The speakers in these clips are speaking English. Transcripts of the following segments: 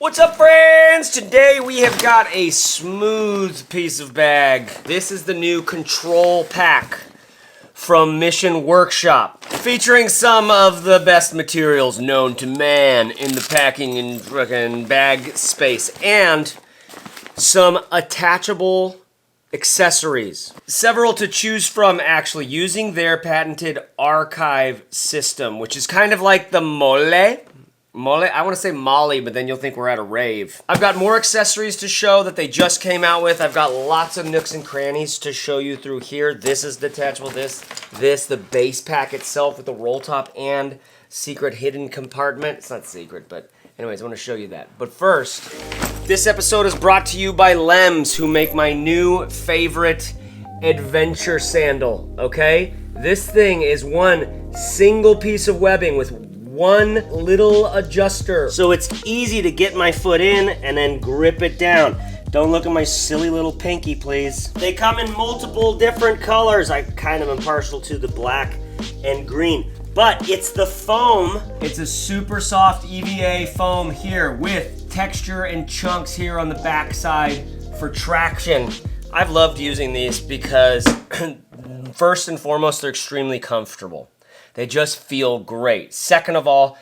What's up, friends? Today we have got a smooth piece of bag. This is the new control pack from Mission Workshop, featuring some of the best materials known to man in the packing and fucking bag space, and some attachable accessories. Several to choose from, actually, using their patented archive system, which is kind of like the mole. I want to say Molly, but then you'll think we're at a rave. I've got more accessories to show that they just came out with. I've got lots of nooks and crannies to show you through here. This is detachable. The base pack itself with the roll top and secret hidden compartment. It's not secret, but anyways, I want to show you that. But first, this episode is brought to you by Lems, who make my new favorite adventure sandal, okay? This thing is one single piece of webbing with one little adjuster, so it's easy to get my foot in and then grip it down. Don't look at my silly little pinky, please. They come in multiple different colors. I kind of am partial to the black and green, but it's the foam. It's a super soft EVA foam here with texture and chunks here on the back side for traction. I've loved using these because first and foremost, they're extremely comfortable. They just feel great. Second of all,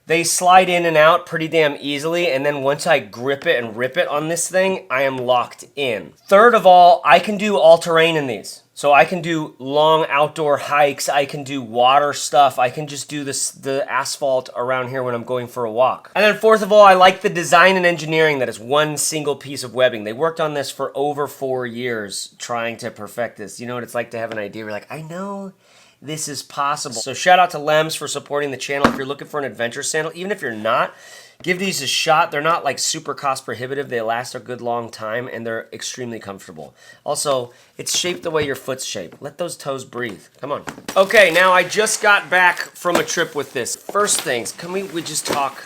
they slide in and out pretty damn easily, and then once I grip it and rip it on this thing, I am locked in. Third of all, I can do all-terrain in these. So I can do long outdoor hikes, I can do water stuff, I can just do the asphalt around here when I'm going for a walk. And then fourth of all, I like the design and engineering that is one single piece of webbing. They worked on this for over 4 years trying to perfect this. You know what it's like to have an idea, you're like, I know this is possible. So shout out to Lems for supporting the channel. If you're looking for an adventure sandal, even if you're not, give these a shot. They're not like super cost prohibitive. They last a good long time and they're extremely comfortable. Also, it's shaped the way your foot's shaped. Let those toes breathe. Come on. Okay, now I just got back from a trip with this. First things, can we just talk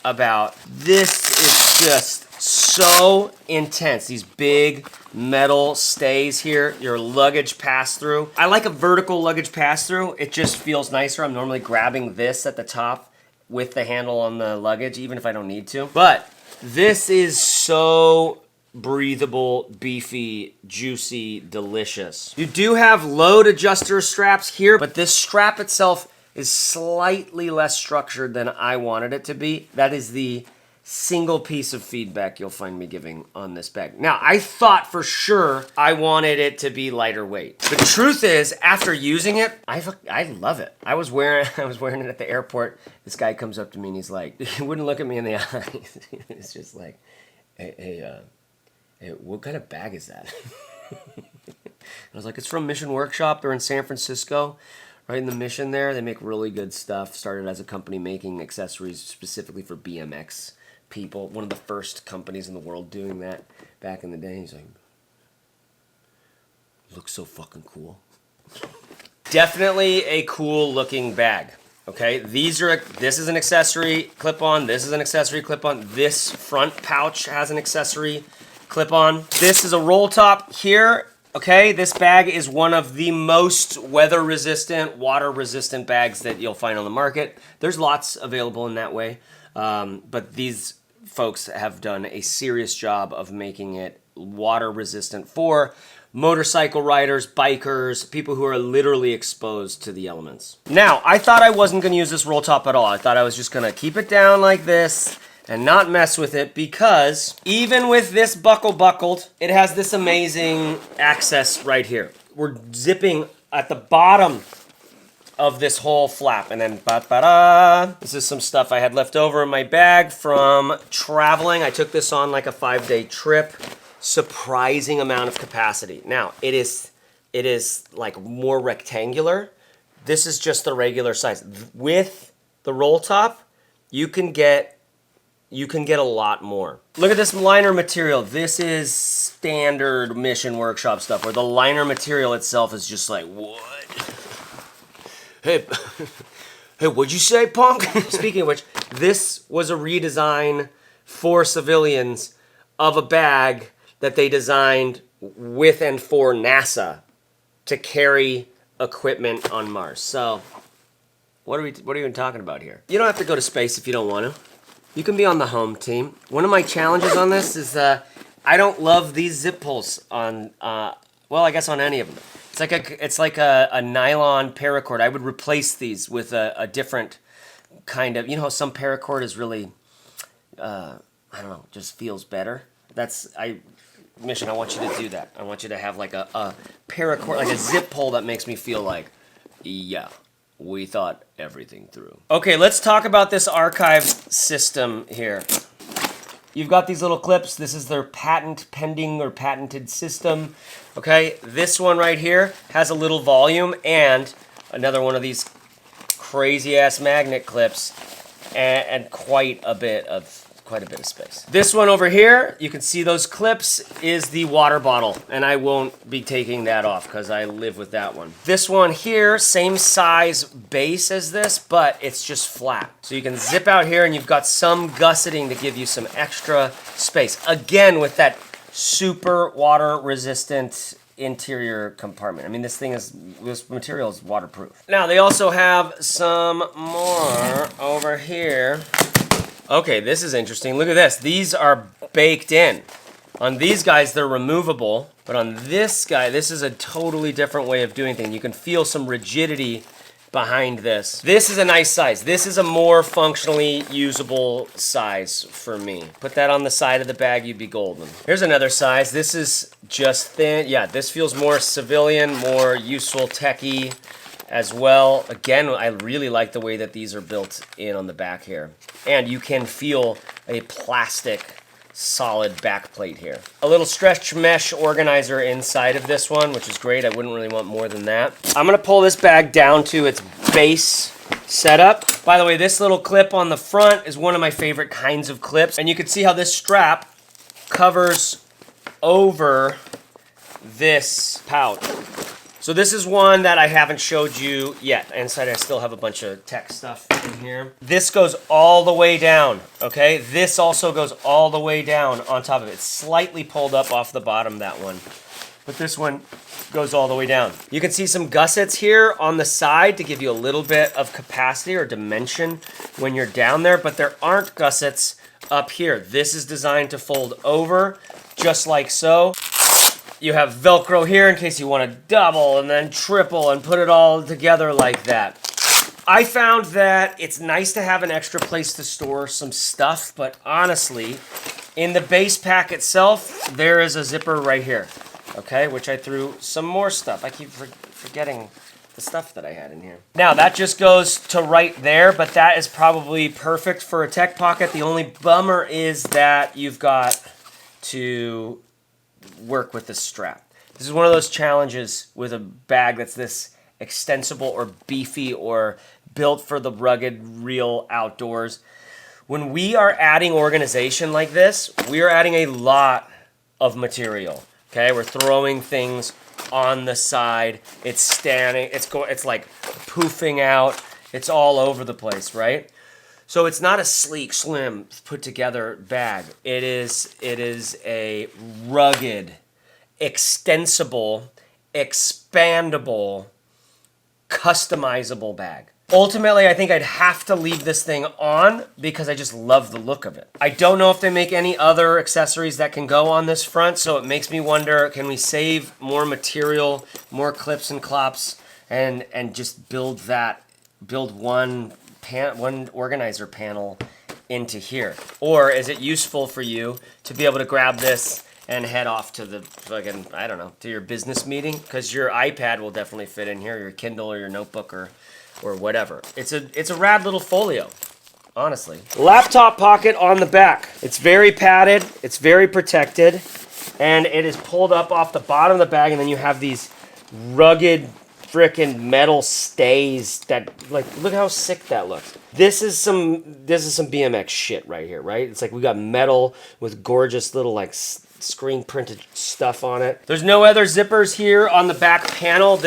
about this? Is just so intense. These big metal stays here, your luggage pass-through. I like a vertical luggage pass-through. It just feels nicer. I'm normally grabbing this at the top with the handle on the luggage, even if I don't need to. But this is so breathable, beefy, juicy, delicious. You do have load adjuster straps here, but this strap itself is slightly less structured than I wanted it to be. That is the single piece of feedback you'll find me giving on this bag. Now, I thought for sure I wanted it to be lighter weight. The truth is, after using it, I love it. I was wearing it at the airport. This guy comes up to me and he's like, he wouldn't look at me in the eyes. It's just like, hey, what kind of bag is that? I was like, it's from Mission Workshop. They're in San Francisco, right in the Mission there. They make really good stuff. Started as a company making accessories specifically for BMX people. One of the first companies in the world doing that back in the day. He's like, looks so fucking cool. Definitely a cool looking bag. Okay, this is an accessory clip-on. This is an accessory clip-on. This front pouch has an accessory clip-on. This is a roll top here. Okay, this bag is one of the most weather-resistant, water-resistant bags that you'll find on the market. There's lots available in that way, but these folks have done a serious job of making it water-resistant for motorcycle riders, bikers, people who are literally exposed to the elements. Now, I thought I wasn't going to use this roll top at all. I thought I was just going to keep it down like this and not mess with it, because even with this buckled, it has this amazing access right here. We're zipping at the bottom of this whole flap, and then ba-ba-da. This is some stuff I had left over in my bag from traveling. I took this on like a 5-day trip. Surprising amount of capacity. Now, it is like more rectangular. This is just the regular size. With the roll top, you can get a lot more. Look at this liner material. This is standard Mission Workshop stuff, where the liner material itself is just like, what? Hey, what'd you say, punk? Speaking of which, this was a redesign for civilians of a bag that they designed with and for NASA to carry equipment on Mars. So, what are we even talking about here? You don't have to go to space if you don't want to. You can be on the home team. One of my challenges on this is I don't love these zip pulls on, well, I guess on any of them. It's like a nylon paracord. I would replace these with a different kind of, you know, some paracord is really, I don't know, just feels better. Mission, I want you to do that. I want you to have like a paracord, like a zip pull that makes me feel like, yeah, we thought everything through. Okay, let's talk about this archive system here. You've got these little clips. This is their patent pending or patented system. Okay, this one right here has a little volume and another one of these crazy ass magnet clips and quite a bit of space. This one over here, you can see those clips, is the water bottle, and I won't be taking that off because I live with that one. This one here, same size base as this, but it's just flat. So you can zip out here and you've got some gusseting to give you some extra space. Again, with that super water resistant interior compartment. I mean, this material is waterproof. Now, they also have some more over here. Okay, this is interesting. Look at this. These are baked in. On these guys, they're removable, but on this guy, this is a totally different way of doing things. You can feel some rigidity behind this. This is a nice size. This is a more functionally usable size for me. Put that on the side of the bag, you'd be golden. Here's another size. This is just thin. Yeah, this feels more civilian, more useful, techie as well. Again, I really like the way that these are built in on the back here. And you can feel a plastic solid back plate here. A little stretch mesh organizer inside of this one, which is great. I wouldn't really want more than that. I'm gonna pull this bag down to its base setup. By the way, this little clip on the front is one of my favorite kinds of clips. And you can see how this strap covers over this pouch. So this is one that I haven't showed you yet. Inside I still have a bunch of tech stuff in here. This goes all the way down, okay? This also goes all the way down on top of it. It's slightly pulled up off the bottom, that one. But this one goes all the way down. You can see some gussets here on the side to give you a little bit of capacity or dimension when you're down there, but there aren't gussets up here. This is designed to fold over just like so. You have Velcro here in case you want to double and then triple and put it all together like that. I found that it's nice to have an extra place to store some stuff, but honestly, in the base pack itself, there is a zipper right here, okay, which I threw some more stuff. I keep forgetting the stuff that I had in here. Now, that just goes to right there, but that is probably perfect for a tech pocket. The only bummer is that you've got to work with the strap. This is one of those challenges with a bag that's this extensible or beefy or built for the rugged, real outdoors. When we are adding organization like this, we are adding a lot of material. Okay, we're throwing things on the side. It's standing. It's like poofing out. It's all over the place, right? So it's not a sleek, slim, put together bag. It is a rugged, extensible, expandable, customizable bag. Ultimately, I think I'd have to leave this thing on because I just love the look of it. I don't know if they make any other accessories that can go on this front, so it makes me wonder, can we save more material, more clips and clops, and just build one organizer panel into here? Or is it useful for you to be able to grab this and head off to the fucking, I don't know, to your business meeting? Because your iPad will definitely fit in here, your Kindle or your notebook or whatever. It's a rad little folio, honestly. Laptop pocket on the back. It's very padded, it's very protected, and it is pulled up off the bottom of the bag, and then you have these rugged frickin' metal stays that, like, look how sick that looks. This is some BMX shit right here, right? It's like we got metal with gorgeous little like screen printed stuff on it. There's no other zippers here on the back panel.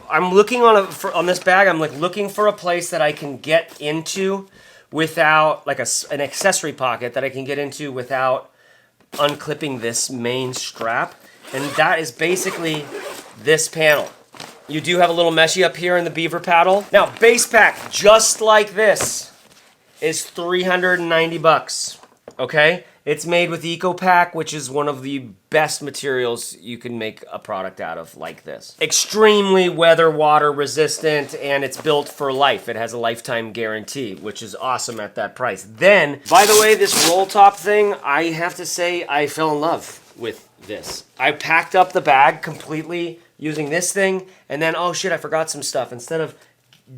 I'm looking on this bag. I'm like looking for a place that I can get into without, like an accessory pocket that I can get into without unclipping this main strap, and that is basically this panel. You do have a little meshy up here in the beaver paddle. Now, base pack, just like this. is 390 bucks. Okay? It's made with EcoPack, which is one of the best materials you can make a product out of like this. Extremely weather, water resistant, and it's built for life. It has a lifetime guarantee, which is awesome at that price. Then, by the way, this roll top thing, I have to say I fell in love with this. I packed up the bag completely using this thing, and then, oh shit, I forgot some stuff. Instead of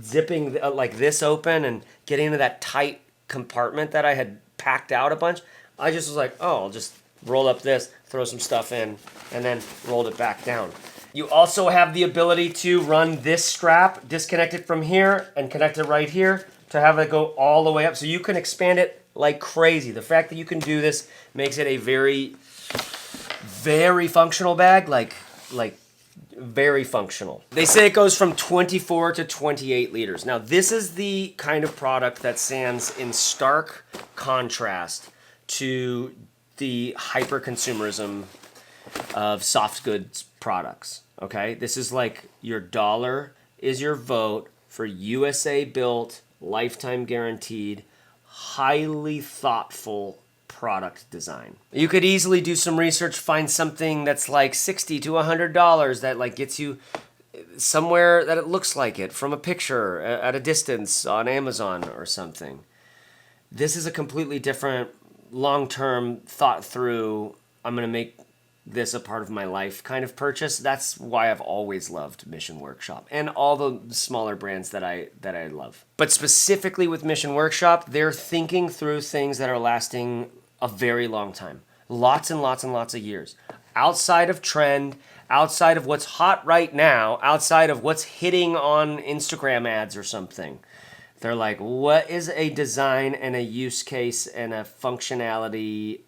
zipping like this open and getting into that tight compartment that I had packed out a bunch, I just was like, oh, I'll just roll up this, throw some stuff in, and then rolled it back down. You also have the ability to run this strap, disconnect it from here, and connect it right here to have it go all the way up. So you can expand it like crazy. The fact that you can do this makes it a very, very functional bag, like very functional. They say it goes from 24 to 28 liters. Now, this is the kind of product that stands in stark contrast to the hyper-consumerism of soft goods products, okay? This is like your dollar is your vote for USA-built, lifetime guaranteed, highly thoughtful product design. You could easily do some research, find something that's like $60 to $100 that like gets you somewhere that it looks like it from a picture at a distance on Amazon or something. This is a completely different, long-term, thought-through, I'm going to make this a part of my life kind of purchase. That's why I've always loved Mission Workshop and all the smaller brands that I love. But specifically with Mission Workshop, they're thinking through things that are lasting a very long time. Lots and lots and lots of years. Outside of trend, outside of what's hot right now, outside of what's hitting on Instagram ads or something. They're like, what is a design and a use case and a functionality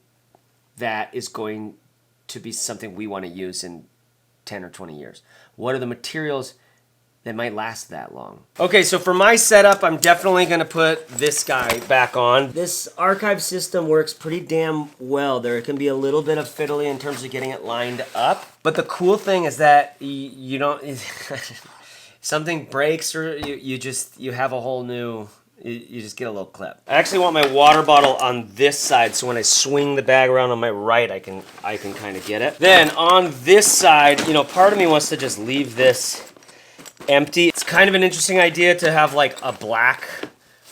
that is going to be something we want to use in 10 or 20 years? What are the materials that might last that long? Okay, so for my setup, I'm definitely going to put this guy back on. This archive system works pretty damn well. There can be a little bit of fiddly in terms of getting it lined up. But the cool thing is that you don't... something breaks or you have a whole new, you just get a little clip. I actually want my water bottle on this side, so when I swing the bag around on my right, I can kind of get it. Then on this side, part of me wants to just leave this empty. It's kind of an interesting idea to have like a black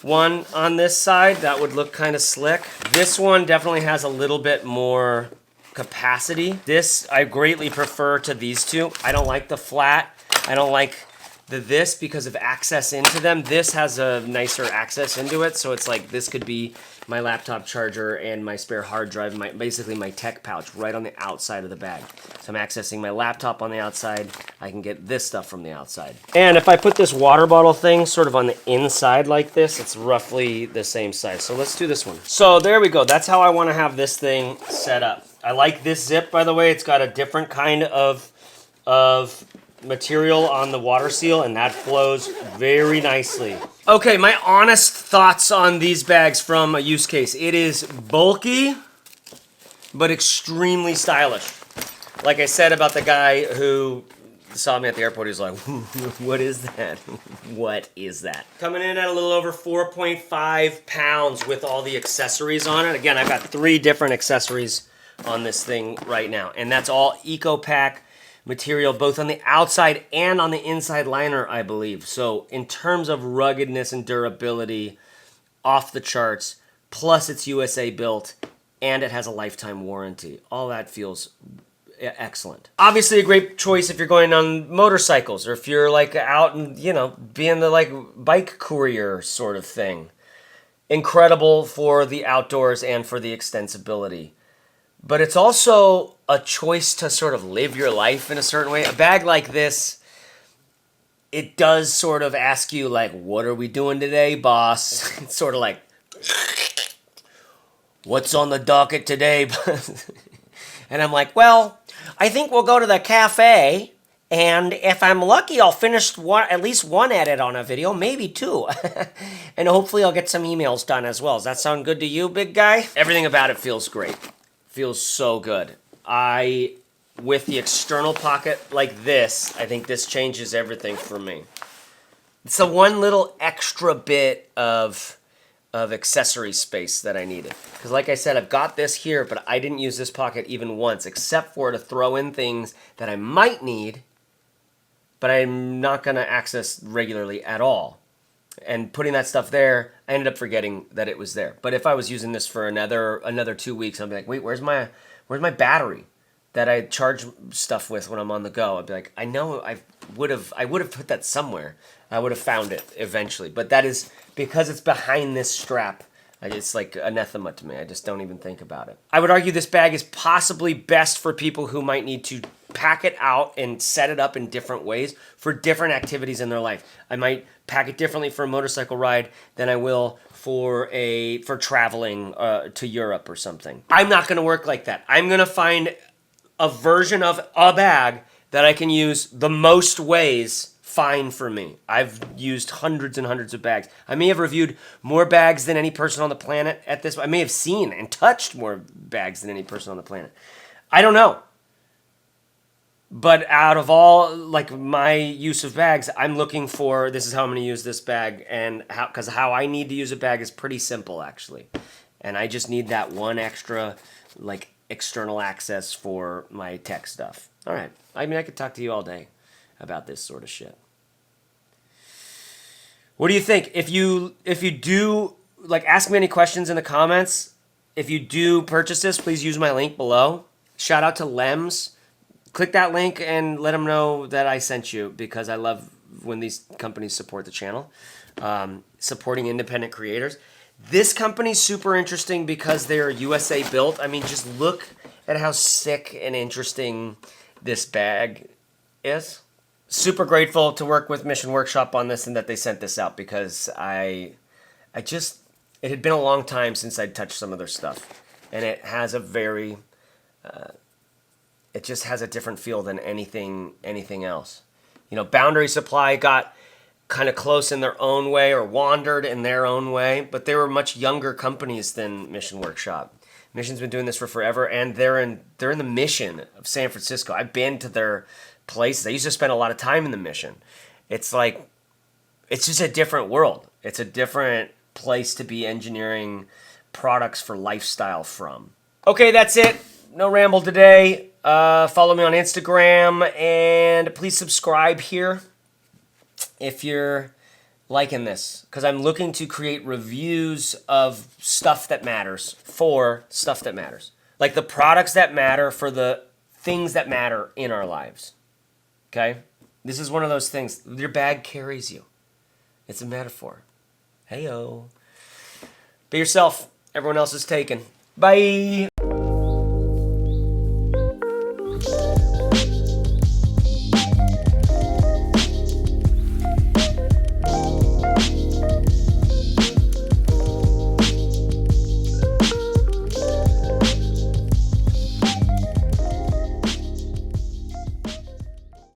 one on this side. That would look kind of slick. This one definitely has a little bit more capacity. This I greatly prefer to these two. I don't like the flat. I don't like this because of access into them. This has a nicer access into it, so it's like this could be my laptop charger and my spare hard drive, basically my tech pouch right on the outside of the bag. So I'm accessing my laptop on the outside. I can get this stuff from the outside. And if I put this water bottle thing sort of on the inside like this, it's roughly the same size. So let's do this one. So there we go. That's how I want to have this thing set up. I like this zip, by the way. It's got a different kind of material on the water seal, and that flows very nicely. Okay, my honest thoughts on these bags from a use case. It is bulky, but extremely stylish. Like I said about the guy who saw me at the airport, he was like, what is that? What is that? Coming in at a little over 4.5 pounds with all the accessories on it. Again, I've got 3 different accessories on this thing right now, and that's all EcoPack material, both on the outside and on the inside liner, I believe. So in terms of ruggedness and durability, off the charts, plus it's USA built, and it has a lifetime warranty. All that feels excellent. Obviously a great choice if you're going on motorcycles, or if you're like out and, being the like bike courier sort of thing. Incredible for the outdoors and for the extensibility. But it's also a choice to sort of live your life in a certain way. A bag like this, it does sort of ask you, like, what are we doing today, boss? It's sort of like, what's on the docket today? And I'm like, well, I think we'll go to the cafe, and if I'm lucky, I'll finish at least one edit on a video, maybe 2. And hopefully I'll get some emails done as well. Does that sound good to you, big guy? Everything about it feels great. Feels so good. With the external pocket like this, I think this changes everything for me. It's the one little extra bit of of accessory space that I needed. Because like I said, I've got this here, but I didn't use this pocket even once, except for to throw in things that I might need, but I'm not going to access regularly at all. And putting that stuff there, I ended up forgetting that it was there. But if I was using this for another 2 weeks, I'd be like, wait, where's my battery that I charge stuff with when I'm on the go? I'd be like, I know I would have put that somewhere. I would have found it eventually. But that is because it's behind this strap. It's like anathema to me. I just don't even think about it. I would argue this bag is possibly best for people who might need to pack it out and set it up in different ways for different activities in their life. I might pack it differently for a motorcycle ride than I will for traveling to Europe or something. I'm not going to work like that. I'm going to find a version of a bag that I can use the most ways fine for me. I've used hundreds and hundreds of bags. I may have reviewed more bags than any person on the planet at this. I may have seen and touched more bags than any person on the planet. I don't know. But out of all, like, my use of bags, I'm looking for, this is how I'm going to use this bag, and because how I need to use a bag is pretty simple, actually. And I just need that one extra, like, external access for my tech stuff. All right. I mean, I could talk to you all day about this sort of shit. What do you think? If you do, like, ask me any questions in the comments. If you do purchase this, please use my link below. Shout out to Lems. Click that link and let them know that I sent you, because I love when these companies support the channel. Supporting independent creators. This company's super interesting because they're USA built. I mean, just look at how sick and interesting this bag is. Super grateful to work with Mission Workshop on this and that they sent this out, because it had been a long time since I'd touched some of their stuff. And it has a very, it just has a different feel than anything else. You know, Boundary Supply got kind of close in their own way, or wandered in their own way, but they were much younger companies than Mission Workshop. Mission's been doing this for forever, and they're in the Mission of San Francisco. I've been to their places. I used to spend a lot of time in the Mission. It's like, it's just a different world. It's a different place to be engineering products for lifestyle from. Okay, that's it. No ramble today. Follow me on Instagram, and please subscribe here if you're liking this, because I'm looking to create reviews of stuff that matters for stuff that matters. Like the products that matter for the things that matter in our lives. Okay? This is one of those things. Your bag carries you. It's a metaphor. Hey-o. Be yourself. Everyone else is taken. Bye.